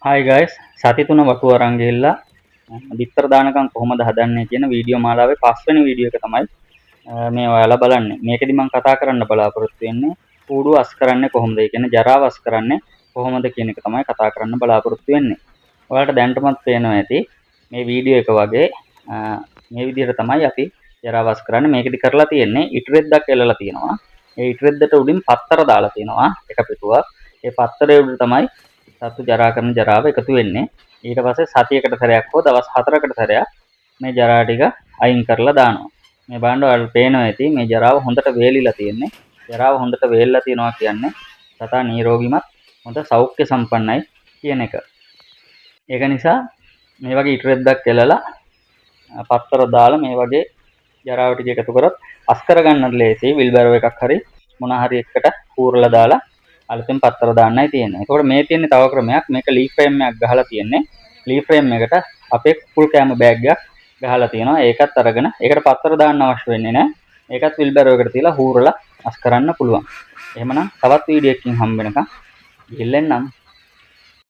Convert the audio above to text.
Hi guys සති 3 වටුව අරන් ගිහිල්ලා බිත්තර දානකම් කොහොමද හදන්නේ කියන වීඩියෝ මාලාවේ 5 වෙනි වීඩියෝ එක තමයි මේ ඔයාලා බලන්නේ. මේකෙදි මම කතා කරන්න බලාපොරොත්තු වෙන්නේ කූඩුව අස් කරන්නේ කොහොමද? ඒ කියන්නේ ජරාව අස් කරන්නේ කොහොමද කියන එක තමයි කතා කරන්න බලාපොරොත්තු වෙන්නේ. ඔයාලට දැනටමත් පේනවා ඇති මේ වීඩියෝ එක වගේ මේ විදිහට තමයි අපි ජරාව අස් කරන්නේ. මේකෙදි කරලා තියෙන්නේ ඉටු රෙද්දක් එල්ලලා තියෙනවා. ඒ ඉටු රෙද්දට උඩින් පත්තර දාලා තියෙනවා එක පිටුවක්. ඒ පත්තරේ උඩ තමයි සතු ජරා කරන ජරාව එකතු වෙන්නේ. ඊට පස්සේ සතියකට සැරයක් හෝ දවස් 4කට සැරයක් මේ ජරා ටික අයින් කරලා දානවා. මේ බලන්න ඔයාලට පේනවා ඇති මේ ජරාව හොඳට වේලිලා තියෙන්නේ. ජරාව හොඳට වේලිලා තියෙනවා කියන්නේ සතා නිරෝගීමත් හොඳ සෞඛ්‍ය සම්පන්නයි කියන එක. ඒක නිසා මේ වගේ ඉටු රෙද්දක් එලලා පත්තර දාලා මේ වගේ ජරාව ටික එකතු කරත් අස් කරගන්නත් ලේසියි. විල්බැරෝ එකක් හරි මොන හරි එකකට කූරලා දාලා අලුතෙන් පත්තර දාන්නයි තියෙන්නේ. ඒකෝට මේ තියෙන්නේ තව ක්‍රමයක්. මේක ලී ෆ්‍රේම් එකක් ගහලා තියෙන්නේ. ලී ෆ්‍රේම් එකට අපේ කුල් කෑම බෑග් එකක් ගහලා තියෙනවා. ඒකත් අරගෙන ඒකට පත්තර දාන්න අවශ්‍ය වෙන්නේ නැහැ. ඒකත් විල්බැරෝ එකට තියලා හූරලා අස් කරන්න පුළුවන්. එහෙමනම් තවත් වීඩියෝ එකකින් හම්බ වෙනකම් ගිහින් එන්නම්.